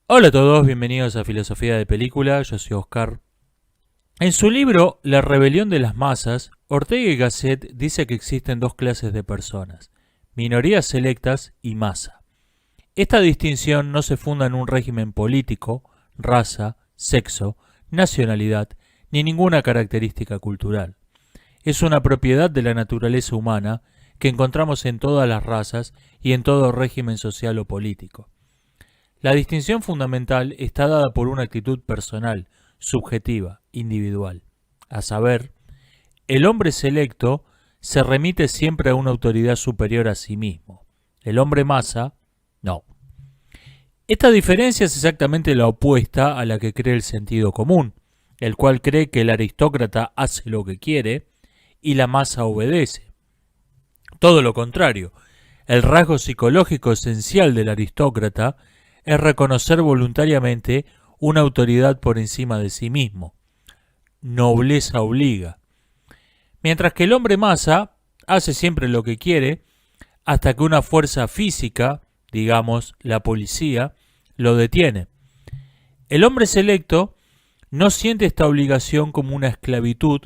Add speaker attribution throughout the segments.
Speaker 1: Hola a todos, bienvenidos a Filosofía de Película, yo soy Oscar. En su libro La rebelión de las masas, Ortega y Gasset dice que existen dos clases de personas, minorías selectas y masa. Esta distinción no se funda en un régimen político, raza, sexo, nacionalidad, ni ninguna característica cultural. Es una propiedad de la naturaleza humana que encontramos en todas las razas y en todo régimen social o político. La distinción fundamental está dada por una actitud personal, subjetiva, individual. A saber, el hombre selecto se remite siempre a una autoridad superior a sí mismo. El hombre masa, no. Esta diferencia es exactamente la opuesta a la que cree el sentido común, el cual cree que el aristócrata hace lo que quiere y la masa obedece. Todo lo contrario, el rasgo psicológico esencial del aristócrata es reconocer voluntariamente una autoridad por encima de sí mismo. Nobleza obliga. Mientras que el hombre masa hace siempre lo que quiere hasta que una fuerza física, digamos la policía, lo detiene. El hombre selecto no siente esta obligación como una esclavitud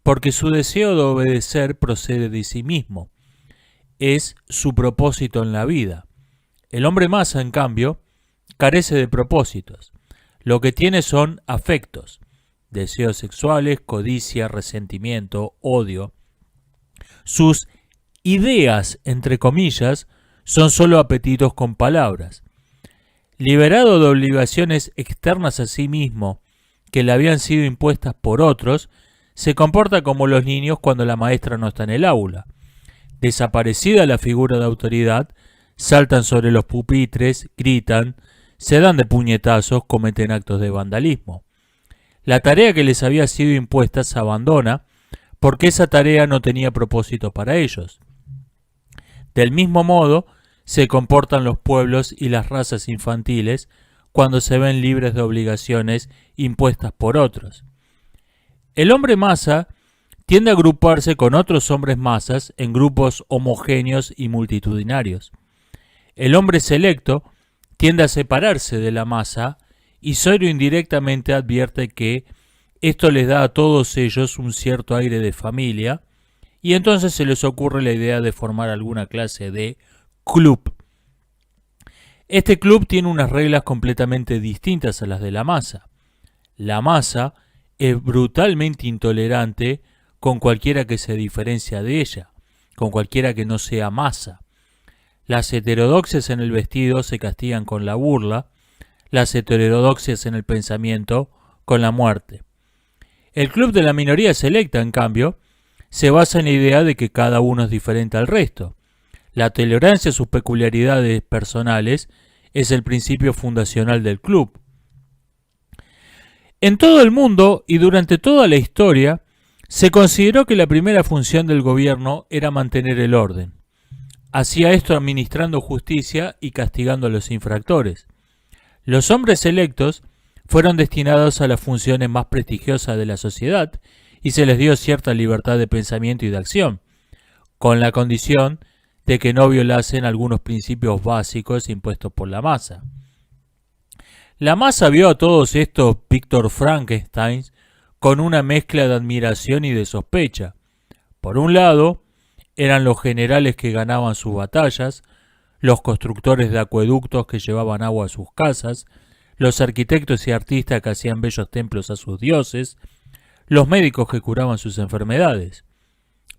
Speaker 1: porque su deseo de obedecer procede de sí mismo. Es su propósito en la vida. El hombre masa, en cambio, carece de propósitos. Lo que tiene son afectos, deseos sexuales, codicia, resentimiento, odio. Sus ideas, entre comillas, son solo apetitos con palabras. Liberado de obligaciones externas a sí mismo que le habían sido impuestas por otros, se comporta como los niños cuando la maestra no está en el aula. Desaparecida la figura de autoridad, saltan sobre los pupitres, gritan, se dan de puñetazos, cometen actos de vandalismo. La tarea que les había sido impuesta se abandona porque esa tarea no tenía propósito para ellos. Del mismo modo, se comportan los pueblos y las razas infantiles cuando se ven libres de obligaciones impuestas por otros. El hombre masa tiende a agruparse con otros hombres masas en grupos homogéneos y multitudinarios. El hombre selecto tiende a separarse de la masa y solo indirectamente advierte que esto les da a todos ellos un cierto aire de familia y entonces se les ocurre la idea de formar alguna clase de club. Este club tiene unas reglas completamente distintas a las de la masa. La masa es brutalmente intolerante con cualquiera que se diferencia de ella, con cualquiera que no sea masa. Las heterodoxias en el vestido se castigan con la burla, las heterodoxias en el pensamiento con la muerte. El club de la minoría selecta, en cambio, se basa en la idea de que cada uno es diferente al resto. La tolerancia a sus peculiaridades personales es el principio fundacional del club. En todo el mundo y durante toda la historia, se consideró que la primera función del gobierno era mantener el orden. Hacía esto administrando justicia y castigando a los infractores. Los hombres electos fueron destinados a las funciones más prestigiosas de la sociedad y se les dio cierta libertad de pensamiento y de acción, con la condición de que no violasen algunos principios básicos impuestos por la masa. La masa vio a todos estos Víctor Frankensteins con una mezcla de admiración y de sospecha. Por un lado, eran los generales que ganaban sus batallas, los constructores de acueductos que llevaban agua a sus casas, los arquitectos y artistas que hacían bellos templos a sus dioses, los médicos que curaban sus enfermedades.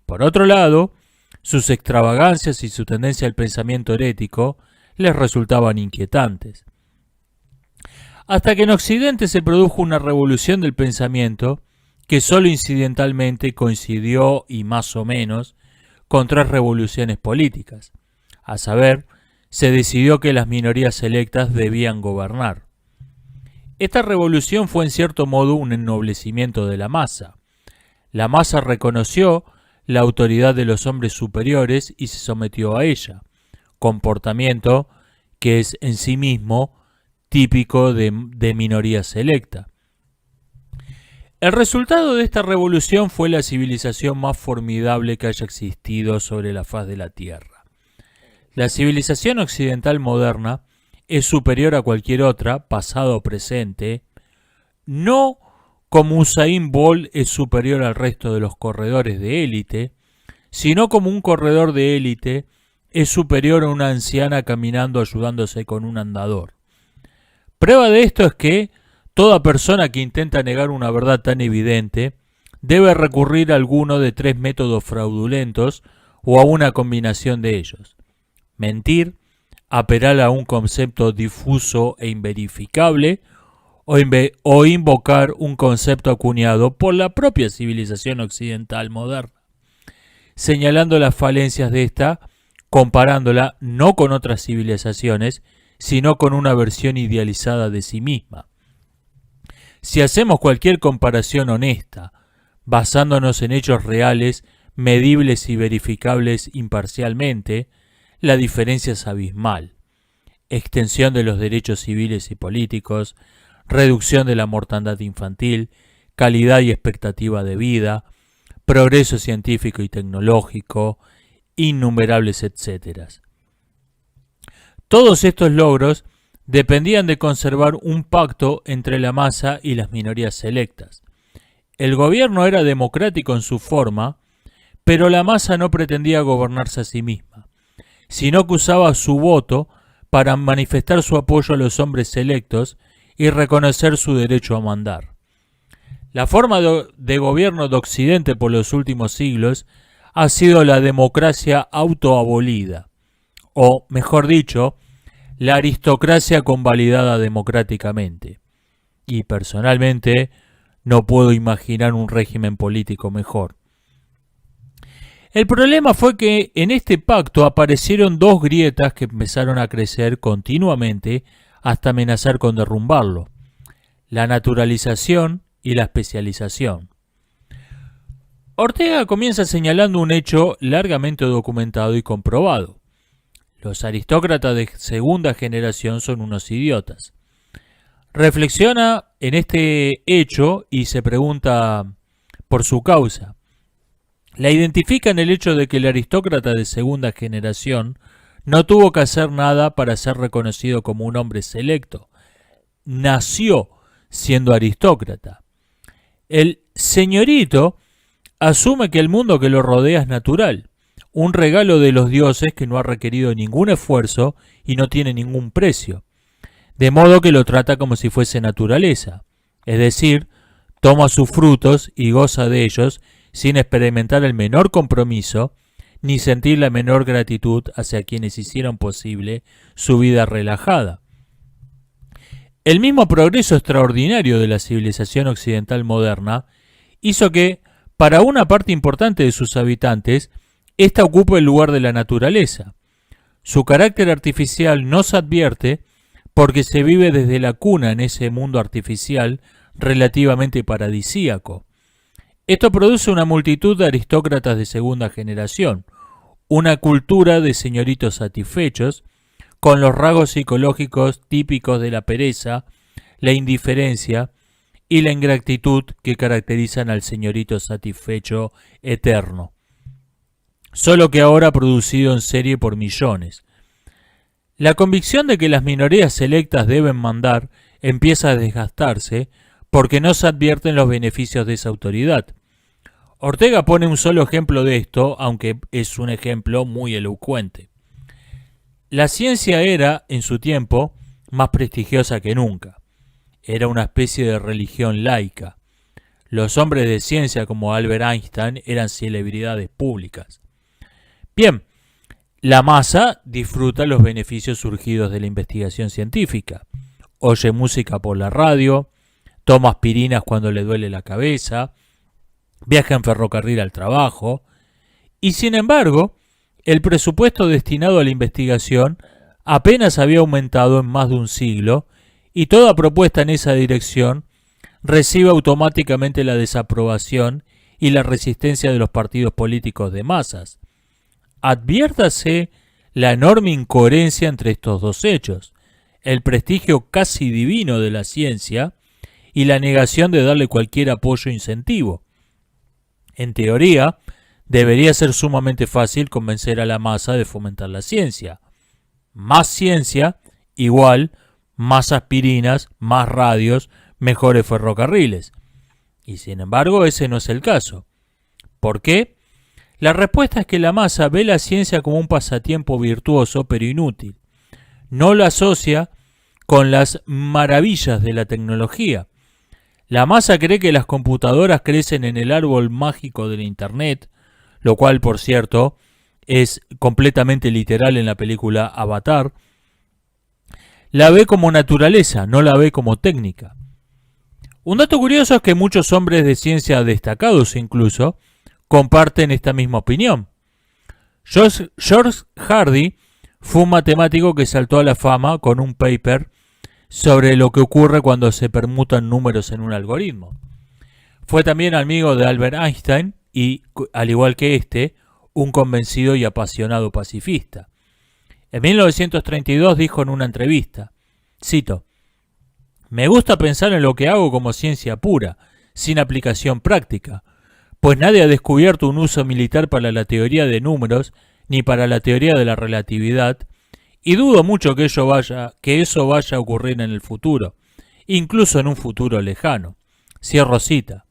Speaker 1: Por otro lado, sus extravagancias y su tendencia al pensamiento herético les resultaban inquietantes. Hasta que en Occidente se produjo una revolución del pensamiento que solo incidentalmente coincidió y más o menos con tres revoluciones políticas. A saber, se decidió que las minorías selectas debían gobernar. Esta revolución fue en cierto modo un ennoblecimiento de la masa. La masa reconoció la autoridad de los hombres superiores y se sometió a ella, comportamiento que es en sí mismo típico de minoría selecta. El resultado de esta revolución fue la civilización más formidable que haya existido sobre la faz de la Tierra. La civilización occidental moderna es superior a cualquier otra, pasado o presente, no como Usain Bolt es superior al resto de los corredores de élite, sino como un corredor de élite es superior a una anciana caminando ayudándose con un andador. Prueba de esto es que toda persona que intenta negar una verdad tan evidente debe recurrir a alguno de 3 métodos fraudulentos o a una combinación de ellos. Mentir, apelar a un concepto difuso e inverificable, o invocar un concepto acuñado por la propia civilización occidental moderna, señalando las falencias de esta, comparándola no con otras civilizaciones, sino con una versión idealizada de sí misma. Si hacemos cualquier comparación honesta, basándonos en hechos reales, medibles y verificables imparcialmente, la diferencia es abismal. Extensión de los derechos civiles y políticos, reducción de la mortandad infantil, calidad y expectativa de vida, progreso científico y tecnológico, innumerables etcéteras. Todos estos logros dependían de conservar un pacto entre la masa y las minorías selectas. El gobierno era democrático en su forma, pero la masa no pretendía gobernarse a sí misma, sino que usaba su voto para manifestar su apoyo a los hombres selectos y reconocer su derecho a mandar. La forma de gobierno de Occidente por los últimos siglos ha sido la democracia autoabolida, o, mejor dicho, la aristocracia convalidada democráticamente. Y personalmente no puedo imaginar un régimen político mejor. El problema fue que en este pacto aparecieron 2 grietas que empezaron a crecer continuamente hasta amenazar con derrumbarlo: la naturalización y la especialización. Ortega comienza señalando un hecho largamente documentado y comprobado. Los aristócratas de segunda generación son unos idiotas. Reflexiona en este hecho y se pregunta por su causa. La identifica en el hecho de que el aristócrata de segunda generación no tuvo que hacer nada para ser reconocido como un hombre selecto. Nació siendo aristócrata. El señorito asume que el mundo que lo rodea es natural, un regalo de los dioses que no ha requerido ningún esfuerzo y no tiene ningún precio, de modo que lo trata como si fuese naturaleza, es decir, toma sus frutos y goza de ellos sin experimentar el menor compromiso ni sentir la menor gratitud hacia quienes hicieron posible su vida relajada. El mismo progreso extraordinario de la civilización occidental moderna hizo que, para una parte importante de sus habitantes, ésta ocupe el lugar de la naturaleza. Su carácter artificial no se advierte porque se vive desde la cuna en ese mundo artificial relativamente paradisíaco. Esto produce una multitud de aristócratas de segunda generación, una cultura de señoritos satisfechos, con los rasgos psicológicos típicos de la pereza, la indiferencia y la ingratitud que caracterizan al señorito satisfecho eterno, solo que ahora producido en serie por millones. La convicción de que las minorías selectas deben mandar empieza a desgastarse porque no se advierten los beneficios de esa autoridad. Ortega pone un solo ejemplo de esto, aunque es un ejemplo muy elocuente. La ciencia era, en su tiempo, más prestigiosa que nunca. Era una especie de religión laica. Los hombres de ciencia como Albert Einstein eran celebridades públicas. Bien, la masa disfruta los beneficios surgidos de la investigación científica. Oye música por la radio, toma aspirinas cuando le duele la cabeza, viaja en ferrocarril al trabajo, y sin embargo, el presupuesto destinado a la investigación apenas había aumentado en más de un siglo, y toda propuesta en esa dirección recibe automáticamente la desaprobación y la resistencia de los partidos políticos de masas. Adviértase la enorme incoherencia entre estos dos hechos, el prestigio casi divino de la ciencia y la negación de darle cualquier apoyo o incentivo. En teoría, debería ser sumamente fácil convencer a la masa de fomentar la ciencia. Más ciencia igual más aspirinas, más radios, mejores ferrocarriles. Y sin embargo, ese no es el caso. ¿Por qué? La respuesta es que la masa ve la ciencia como un pasatiempo virtuoso pero inútil. No lo asocia con las maravillas de la tecnología. La masa cree que las computadoras crecen en el árbol mágico del Internet, lo cual, por cierto, es completamente literal en la película Avatar. La ve como naturaleza, no la ve como técnica. Un dato curioso es que muchos hombres de ciencia destacados incluso comparten esta misma opinión. George Hardy fue un matemático que saltó a la fama con un paper sobre lo que ocurre cuando se permutan números en un algoritmo. Fue también amigo de Albert Einstein y, al igual que este, un convencido y apasionado pacifista. En 1932 dijo en una entrevista, cito, «Me gusta pensar en lo que hago como ciencia pura, sin aplicación práctica, pues nadie ha descubierto un uso militar para la teoría de números ni para la teoría de la relatividad, y dudo mucho que eso vaya a ocurrir en el futuro, incluso en un futuro lejano». Cierro cita.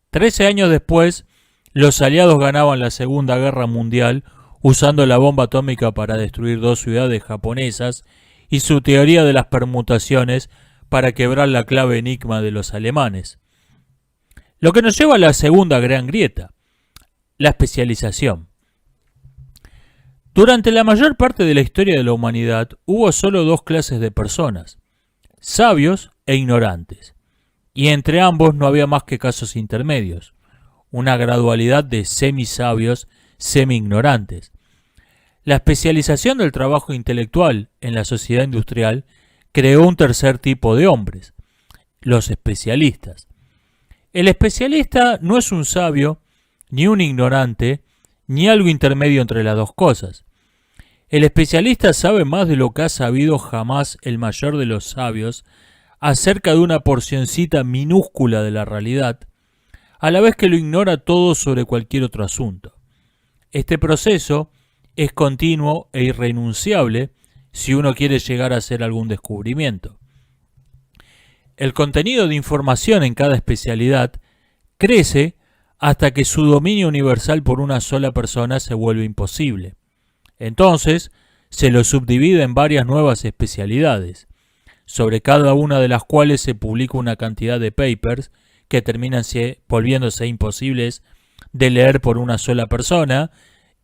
Speaker 1: 13 años después, los aliados ganaban la Segunda Guerra Mundial usando la bomba atómica para destruir 2 ciudades japonesas y su teoría de las permutaciones para quebrar la clave enigma de los alemanes. Lo que nos lleva a la segunda gran grieta, la especialización. Durante la mayor parte de la historia de la humanidad hubo solo 2 clases de personas, sabios e ignorantes, y entre ambos no había más que casos intermedios, una gradualidad de semisabios, semi-ignorantes. La especialización del trabajo intelectual en la sociedad industrial creó un tercer tipo de hombres, los especialistas. El especialista no es un sabio, ni un ignorante, ni algo intermedio entre las dos cosas. El especialista sabe más de lo que ha sabido jamás el mayor de los sabios acerca de una porcioncita minúscula de la realidad, a la vez que lo ignora todo sobre cualquier otro asunto. Este proceso es continuo e irrenunciable si uno quiere llegar a hacer algún descubrimiento. El contenido de información en cada especialidad crece hasta que su dominio universal por una sola persona se vuelve imposible. Entonces, se lo subdivide en varias nuevas especialidades, sobre cada una de las cuales se publica una cantidad de papers que terminan volviéndose imposibles de leer por una sola persona,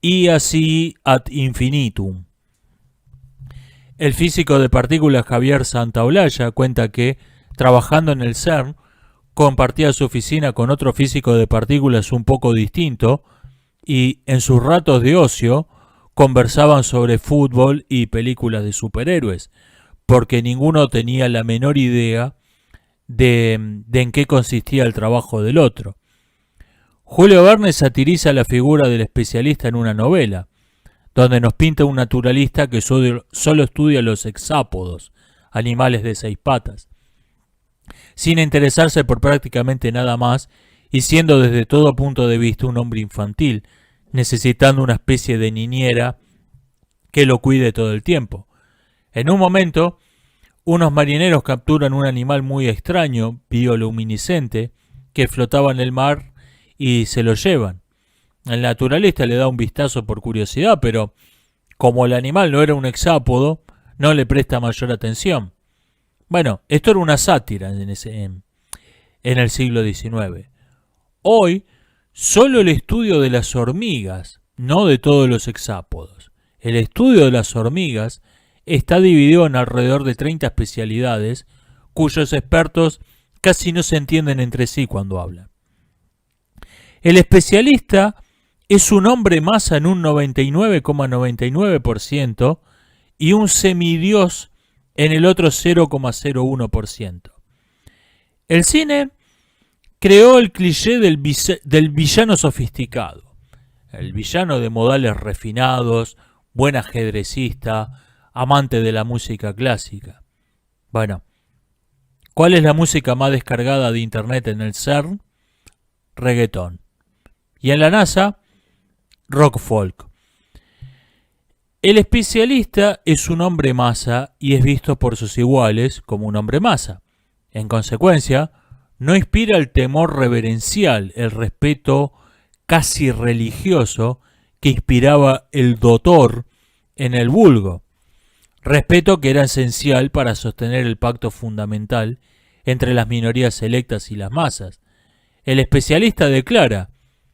Speaker 1: y así ad infinitum. El físico de partículas Javier Santaolalla cuenta que, trabajando en el CERN, compartía su oficina con otro físico de partículas un poco distinto y en sus ratos de ocio conversaban sobre fútbol y películas de superhéroes, porque ninguno tenía la menor idea de en qué consistía el trabajo del otro. Julio Verne satiriza la figura del especialista en una novela, donde nos pinta un naturalista que solo estudia los hexápodos, animales de 6 patas, sin interesarse por prácticamente nada más y siendo desde todo punto de vista un hombre infantil, necesitando una especie de niñera que lo cuide todo el tiempo. En un momento, unos marineros capturan un animal muy extraño, bioluminiscente, que flotaba en el mar y se lo llevan. El naturalista le da un vistazo por curiosidad, pero como el animal no era un hexápodo, no le presta mayor atención. Bueno, esto era una sátira en el siglo XIX. Hoy, solo el estudio de las hormigas, no de todos los hexápodos. El estudio de las hormigas está dividido en alrededor de 30 especialidades, cuyos expertos casi no se entienden entre sí cuando hablan. El especialista es un hombre masa en un 99,99% y un semidios en el otro 0,01%. El cine creó el cliché del villano sofisticado, el villano de modales refinados, buen ajedrecista, amante de la música clásica. Bueno, ¿cuál es la música más descargada de internet en el CERN? Reggaetón. Y en la NASA, rock folk. El especialista es un hombre masa y es visto por sus iguales como un hombre masa. En consecuencia, no inspira el temor reverencial, el respeto casi religioso que inspiraba el dotor en el vulgo. Respeto que era esencial para sostener el pacto fundamental entre las minorías selectas y las masas. El especialista declara: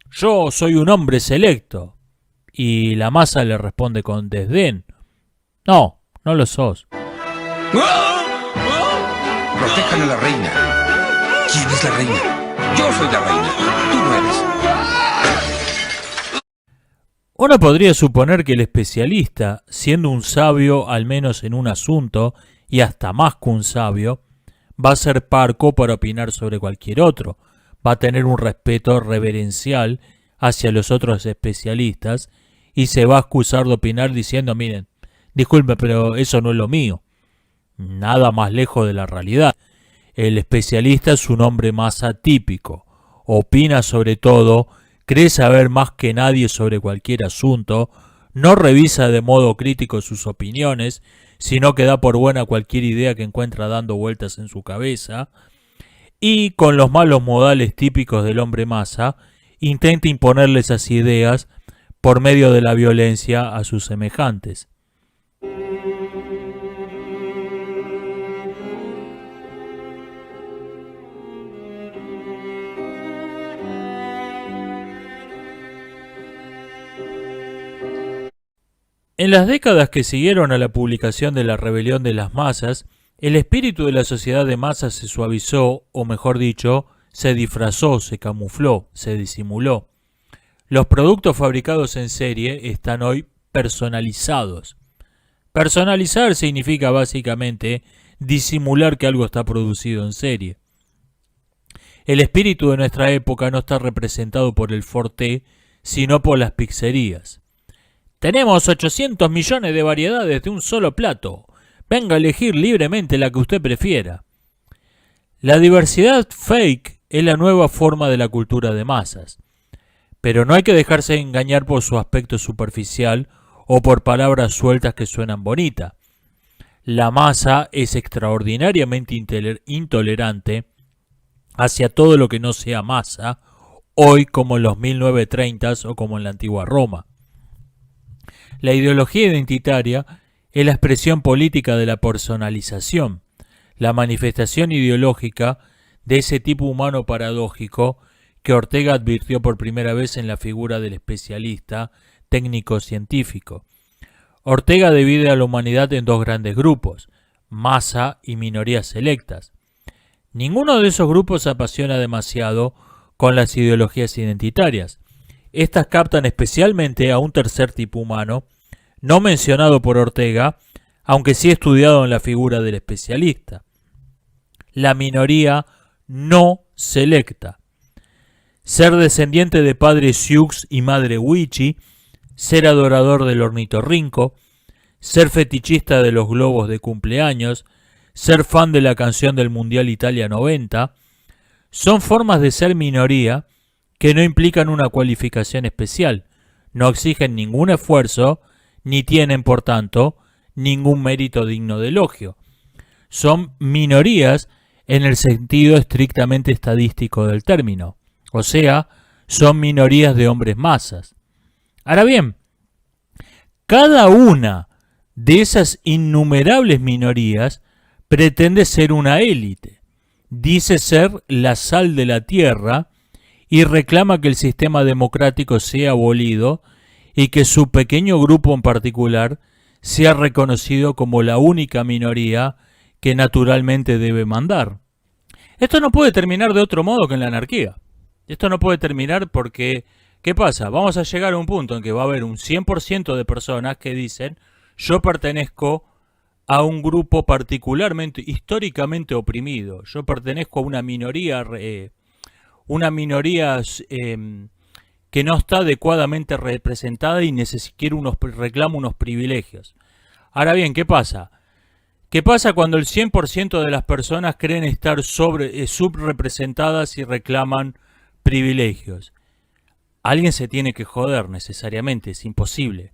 Speaker 1: yo soy un hombre selecto. Y la masa le responde con desdén: no, no lo sos.
Speaker 2: Protejan a la reina. ¿Quién es la reina? Yo soy la reina. Tú no eres.
Speaker 1: Uno podría suponer que el especialista, siendo un sabio al menos en un asunto, y hasta más que un sabio, va a ser parco para opinar sobre cualquier otro, va a tener un respeto reverencial hacia los otros especialistas y se va a excusar de opinar diciendo: miren, disculpe, pero eso no es lo mío. Nada más lejos de la realidad. El especialista es un hombre más atípico, opina sobre todo, cree saber más que nadie sobre cualquier asunto, no revisa de modo crítico sus opiniones, sino que da por buena cualquier idea que encuentra dando vueltas en su cabeza, y con los malos modales típicos del hombre masa, intenta imponerle esas ideas por medio de la violencia a sus semejantes. En las décadas que siguieron a la publicación de La Rebelión de las Masas, el espíritu de la sociedad de masas se suavizó, o mejor dicho, se disfrazó, se camufló, se disimuló. Los productos fabricados en serie están hoy personalizados. Personalizar significa básicamente disimular que algo está producido en serie. El espíritu de nuestra época no está representado por el forté, sino por las pizzerías. Tenemos 800 millones de variedades de un solo plato. Venga a elegir libremente la que usted prefiera. La diversidad fake es la nueva forma de la cultura de masas. Pero no hay que dejarse engañar por su aspecto superficial o por palabras sueltas que suenan bonitas. La masa es extraordinariamente intolerante hacia todo lo que no sea masa, hoy como en los 1930s o como en la antigua Roma. La ideología identitaria es la expresión política de la personalización, la manifestación ideológica de ese tipo humano paradójico que Ortega advirtió por primera vez en la figura del especialista técnico-científico. Ortega divide a la humanidad en dos grandes grupos, masa y minorías selectas. Ninguno de esos grupos se apasiona demasiado con las ideologías identitarias. Estas captan especialmente a un tercer tipo humano, no mencionado por Ortega, aunque sí estudiado en la figura del especialista: la minoría no selecta. Ser descendiente de padre Sioux y madre Wichi, ser adorador del ornitorrinco, ser fetichista de los globos de cumpleaños, ser fan de la canción del Mundial Italia 90, son formas de ser minoría que no implican una cualificación especial, no exigen ningún esfuerzo, ni tienen, por tanto, ningún mérito digno de elogio. Son minorías en el sentido estrictamente estadístico del término, o sea, son minorías de hombres masas. Ahora bien, cada una de esas innumerables minorías pretende ser una élite, dice ser la sal de la tierra y reclama que el sistema democrático sea abolido y que su pequeño grupo en particular sea reconocido como la única minoría que naturalmente debe mandar. Esto no puede terminar de otro modo que en la anarquía. Esto no puede terminar porque, ¿qué pasa? Vamos a llegar a un punto en que va a haber un 100% de personas que dicen: yo pertenezco a un grupo particularmente, históricamente oprimido, yo pertenezco a una minoría que no está adecuadamente representada y reclama unos privilegios. Ahora bien, ¿qué pasa? ¿Qué pasa cuando el 100% de las personas creen estar subrepresentadas y reclaman privilegios? Alguien se tiene que joder necesariamente, es imposible.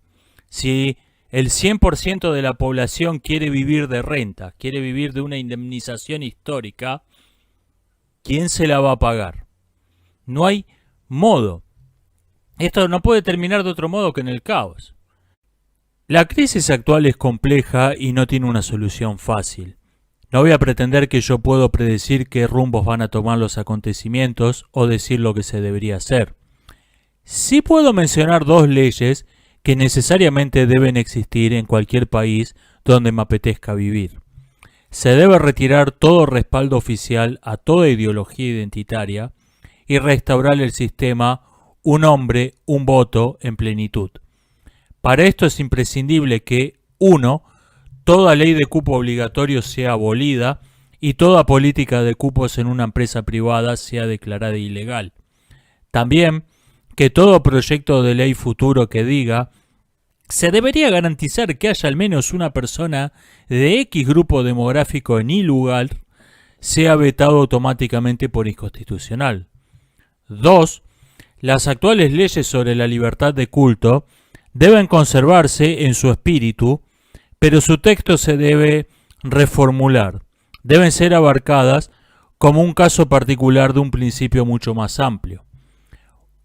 Speaker 1: Si el 100% de la población quiere vivir de renta, quiere vivir de una indemnización histórica, ¿quién se la va a pagar? No hay modo. Esto no puede terminar de otro modo que en el caos. La crisis actual es compleja y no tiene una solución fácil. No voy a pretender que yo puedo predecir qué rumbos van a tomar los acontecimientos o decir lo que se debería hacer. Sí puedo mencionar dos leyes que necesariamente deben existir en cualquier país donde me apetezca vivir. Se debe retirar todo respaldo oficial a toda ideología identitaria y restaurar el sistema un hombre, un voto en plenitud. Para esto es imprescindible que 1. Toda ley de cupo obligatorio sea abolida y toda política de cupos en una empresa privada sea declarada ilegal. También que todo proyecto de ley futuro que diga se debería garantizar que haya al menos una persona de X grupo demográfico en Y lugar sea vetado automáticamente por inconstitucional. 2. Las actuales leyes sobre la libertad de culto deben conservarse en su espíritu, pero su texto se debe reformular. Deben ser abarcadas como un caso particular de un principio mucho más amplio.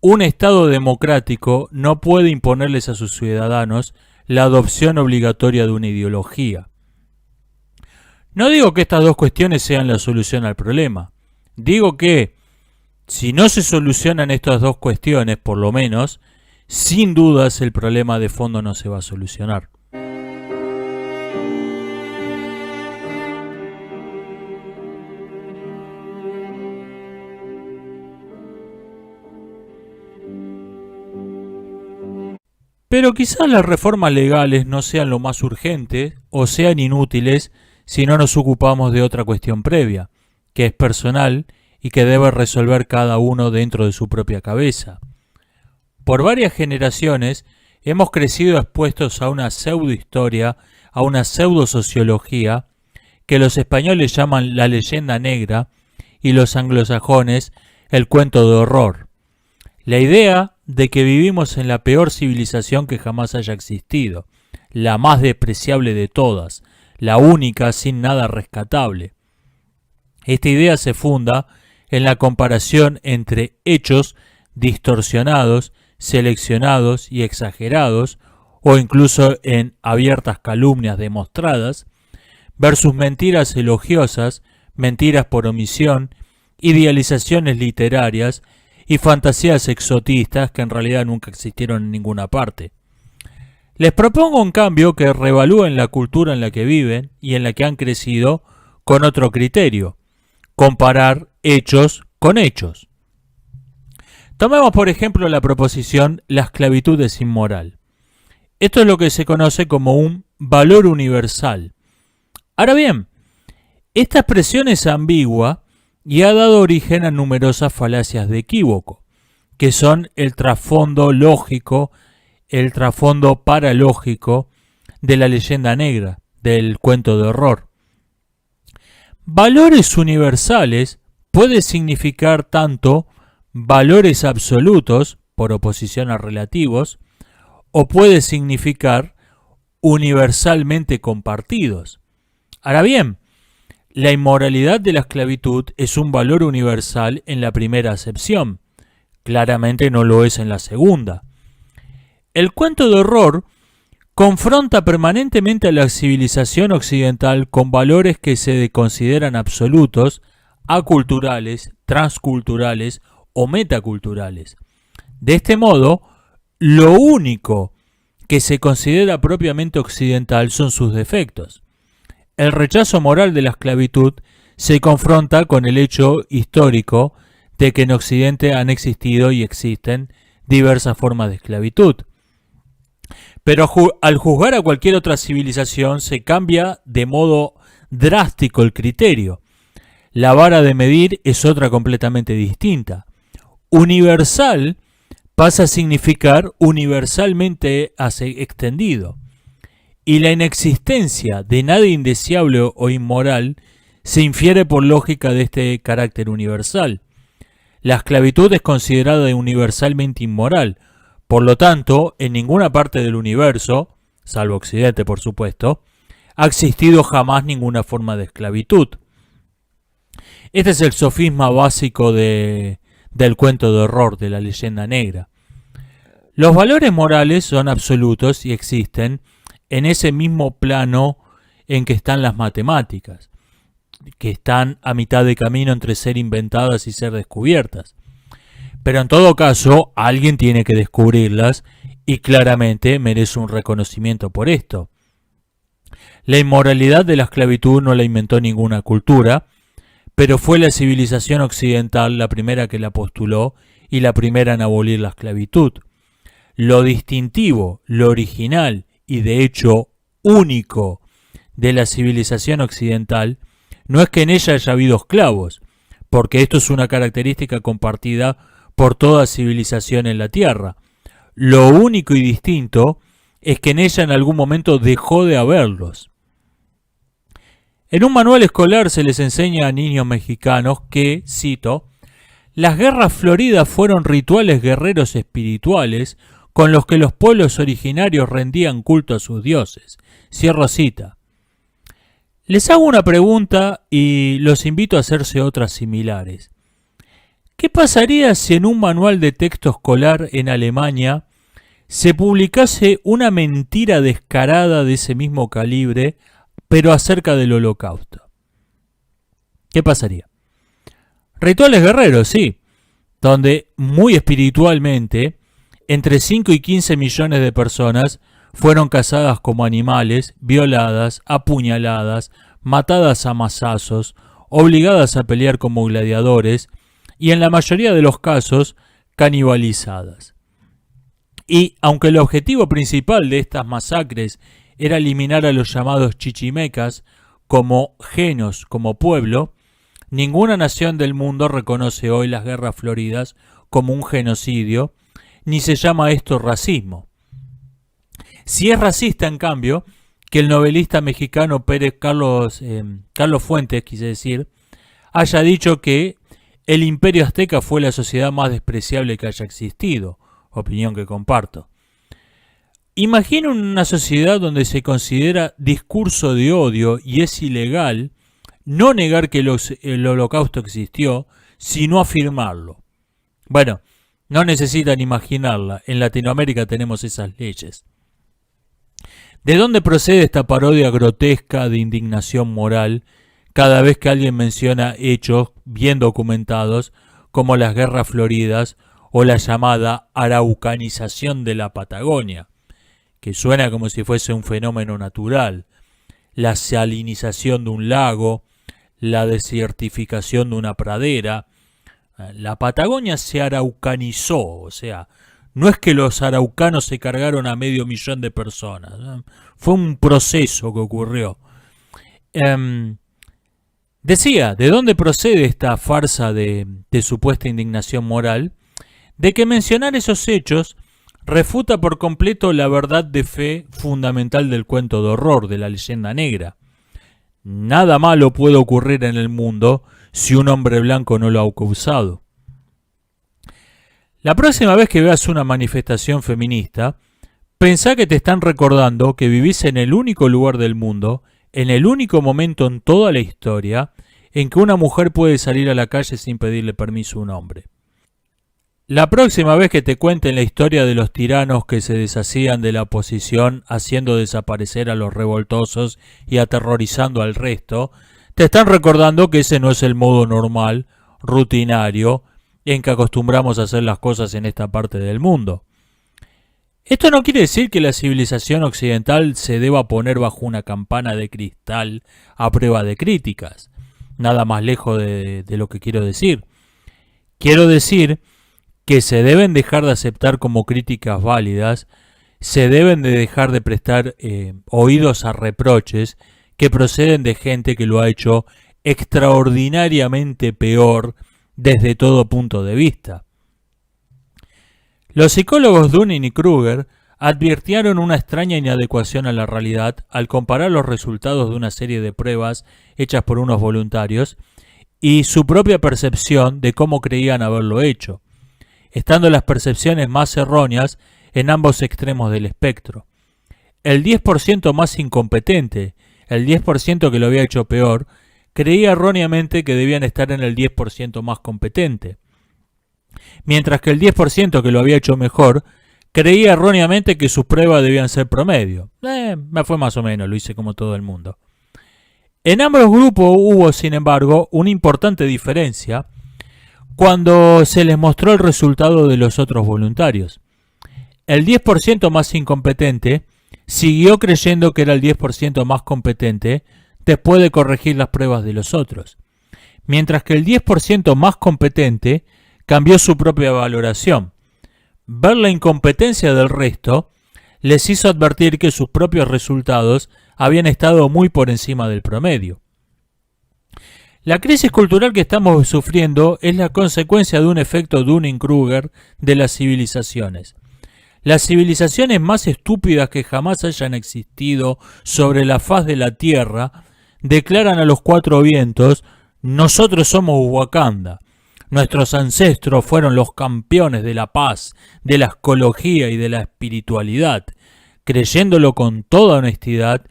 Speaker 1: Un Estado democrático no puede imponerles a sus ciudadanos la adopción obligatoria de una ideología. No digo que estas dos cuestiones sean la solución al problema. Digo que, si no se solucionan estas dos cuestiones, por lo menos, sin dudas el problema de fondo no se va a solucionar. Pero quizás las reformas legales no sean lo más urgente o sean inútiles si no nos ocupamos de otra cuestión previa, que es personal y que debe resolver cada uno dentro de su propia cabeza. Por varias generaciones hemos crecido expuestos a una pseudohistoria, a una pseudosociología, que los españoles llaman la leyenda negra y los anglosajones el cuento de horror. La idea de que vivimos en la peor civilización que jamás haya existido, la más despreciable de todas, la única sin nada rescatable. Esta idea se funda en la comparación entre hechos distorsionados, seleccionados y exagerados, o incluso en abiertas calumnias demostradas, versus mentiras elogiosas, mentiras por omisión, idealizaciones literarias y fantasías exotistas que en realidad nunca existieron en ninguna parte. Les propongo en cambio que reevalúen la cultura en la que viven y en la que han crecido con otro criterio: comparar hechos con hechos. Tomemos por ejemplo la proposición "la esclavitud es inmoral". Esto es lo que se conoce como un valor universal. Ahora bien, esta expresión es ambigua y ha dado origen a numerosas falacias de equívoco, que son el trasfondo lógico, el trasfondo paralógico de la leyenda negra, del cuento de horror. Valores universales puede significar tanto valores absolutos, por oposición a relativos, o puede significar universalmente compartidos. Ahora bien, la inmoralidad de la esclavitud es un valor universal en la primera acepción. Claramente no lo es en la segunda. El cuento de horror confronta permanentemente a la civilización occidental con valores que se consideran absolutos, aculturales, transculturales o metaculturales. De este modo, lo único que se considera propiamente occidental son sus defectos. El rechazo moral de la esclavitud se confronta con el hecho histórico de que en Occidente han existido y existen diversas formas de esclavitud. Pero al juzgar a cualquier otra civilización se cambia de modo drástico el criterio. La vara de medir es otra completamente distinta. Universal pasa a significar universalmente extendido. Y la inexistencia de nada indeseable o inmoral se infiere por lógica de este carácter universal. La esclavitud es considerada universalmente inmoral, por lo tanto, en ninguna parte del universo, salvo Occidente por supuesto, ha existido jamás ninguna forma de esclavitud. Este es el sofisma básico del cuento de horror, de la leyenda negra. Los valores morales son absolutos y existen en ese mismo plano en que están las matemáticas, que están a mitad de camino entre ser inventadas y ser descubiertas. Pero en todo caso, alguien tiene que descubrirlas y claramente merece un reconocimiento por esto. La inmoralidad de la esclavitud no la inventó ninguna cultura, pero fue la civilización occidental la primera que la postuló y la primera en abolir la esclavitud. Lo distintivo, lo original y de hecho único de la civilización occidental no es que en ella haya habido esclavos, porque esto es una característica compartida por toda civilización en la Tierra. Lo único y distinto es que en ella en algún momento dejó de haberlos. En un manual escolar se les enseña a niños mexicanos que, cito, las guerras floridas fueron rituales guerreros espirituales con los que los pueblos originarios rendían culto a sus dioses. Cierro cita. Les hago una pregunta y los invito a hacerse otras similares. ¿Qué pasaría si en un manual de texto escolar en Alemania se publicase una mentira descarada de ese mismo calibre, pero acerca del Holocausto? ¿Qué pasaría? Rituales guerreros, sí, donde muy espiritualmente entre 5 y 15 millones de personas fueron cazadas como animales, violadas, apuñaladas, matadas a mazazos, obligadas a pelear como gladiadores y en la mayoría de los casos canibalizadas. Y aunque el objetivo principal de estas masacres era eliminar a los llamados chichimecas como genos, como pueblo, ninguna nación del mundo reconoce hoy las guerras floridas como un genocidio, ni se llama esto racismo. Si es racista, en cambio, que el novelista mexicano Carlos Fuentes, quise decir, haya dicho que el imperio azteca fue la sociedad más despreciable que haya existido, opinión que comparto. Imaginen una sociedad donde se considera discurso de odio y es ilegal no negar que el Holocausto existió, sino afirmarlo. Bueno, no necesitan imaginarla, en Latinoamérica tenemos esas leyes. ¿De dónde procede esta parodia grotesca de indignación moral cada vez que alguien menciona hechos bien documentados como las guerras floridas o la llamada araucanización de la Patagonia, que suena como si fuese un fenómeno natural, la salinización de un lago, la desertificación de una pradera? La Patagonia se araucanizó, o sea, no es que los araucanos se cargaron a 500.000 de personas, ¿no? Fue un proceso que ocurrió. Decía, ¿de dónde procede esta farsa de supuesta indignación moral? De que mencionar esos hechos refuta por completo la verdad de fe fundamental del cuento de horror, de la leyenda negra. Nada malo puede ocurrir en el mundo si un hombre blanco no lo ha causado. La próxima vez que veas una manifestación feminista, pensá que te están recordando que vivís en el único lugar del mundo, en el único momento en toda la historia, en que una mujer puede salir a la calle sin pedirle permiso a un hombre. La próxima vez que te cuenten la historia de los tiranos que se deshacían de la oposición haciendo desaparecer a los revoltosos y aterrorizando al resto, te están recordando que ese no es el modo normal, rutinario, en que acostumbramos a hacer las cosas en esta parte del mundo. Esto no quiere decir que la civilización occidental se deba poner bajo una campana de cristal a prueba de críticas. Nada más lejos de lo que quiero decir. Quiero decir que se deben dejar de aceptar como críticas válidas, se deben de dejar de prestar oídos a reproches que proceden de gente que lo ha hecho extraordinariamente peor desde todo punto de vista. Los psicólogos Dunning y Kruger advirtieron una extraña inadecuación a la realidad al comparar los resultados de una serie de pruebas hechas por unos voluntarios y su propia percepción de cómo creían haberlo hecho, estando las percepciones más erróneas en ambos extremos del espectro. el 10% más incompetente, el 10% que lo había hecho peor, creía erróneamente que debían estar en el 10% más competente. Mientras que el 10% que lo había hecho mejor, creía erróneamente que sus pruebas debían ser promedio. Me fue más o menos, lo hice como todo el mundo. En ambos grupos hubo, sin embargo, una importante diferencia cuando se les mostró el resultado de los otros voluntarios. El 10% más incompetente siguió creyendo que era el 10% más competente después de corregir las pruebas de los otros, mientras que el 10% más competente cambió su propia valoración. Ver la incompetencia del resto les hizo advertir que sus propios resultados habían estado muy por encima del promedio. La crisis cultural que estamos sufriendo es la consecuencia de un efecto Dunning-Kruger de las civilizaciones. Las civilizaciones más estúpidas que jamás hayan existido sobre la faz de la Tierra declaran a los cuatro vientos: nosotros somos Wakanda. Nuestros ancestros fueron los campeones de la paz, de la ecología y de la espiritualidad, creyéndolo con toda honestidad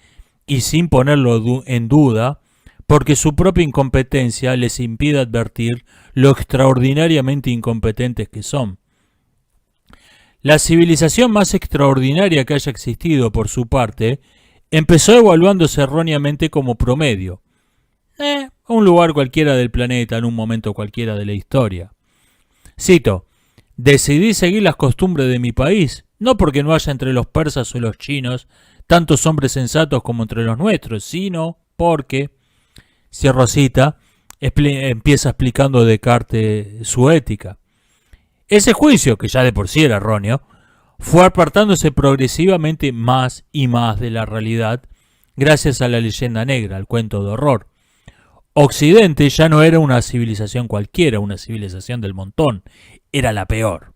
Speaker 1: y sin ponerlo en duda, porque su propia incompetencia les impide advertir lo extraordinariamente incompetentes que son. La civilización más extraordinaria que haya existido, por su parte, empezó evaluándose erróneamente como promedio. Un lugar cualquiera del planeta en un momento cualquiera de la historia. Cito: decidí seguir las costumbres de mi país, no porque no haya entre los persas o los chinos tantos hombres sensatos como entre los nuestros, sino porque, cierro cita, empieza explicando Descartes su ética. Ese juicio, que ya de por sí era erróneo, fue apartándose progresivamente más y más de la realidad gracias a la leyenda negra, al cuento de horror. Occidente ya no era una civilización cualquiera, una civilización del montón, era la peor.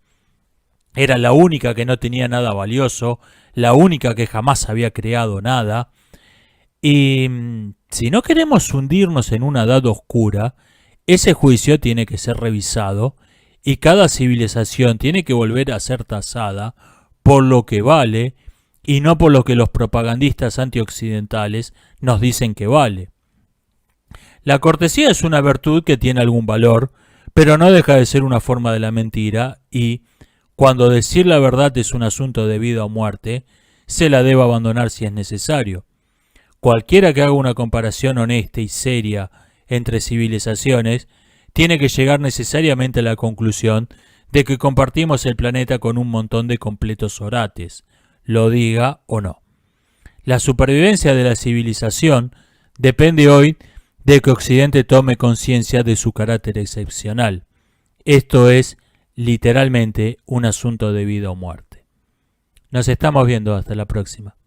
Speaker 1: Era la única que no tenía nada valioso, la única que jamás había creado nada. Y si no queremos hundirnos en una edad oscura, ese juicio tiene que ser revisado y cada civilización tiene que volver a ser tasada por lo que vale y no por lo que los propagandistas antioccidentales nos dicen que vale. La cortesía es una virtud que tiene algún valor, pero no deja de ser una forma de la mentira y, cuando decir la verdad es un asunto de vida o muerte, se la debe abandonar si es necesario. Cualquiera que haga una comparación honesta y seria entre civilizaciones tiene que llegar necesariamente a la conclusión de que compartimos el planeta con un montón de completos orates, lo diga o no. La supervivencia de la civilización depende hoy de que Occidente tome conciencia de su carácter excepcional. Esto es literalmente un asunto de vida o muerte. Nos estamos viendo, hasta la próxima.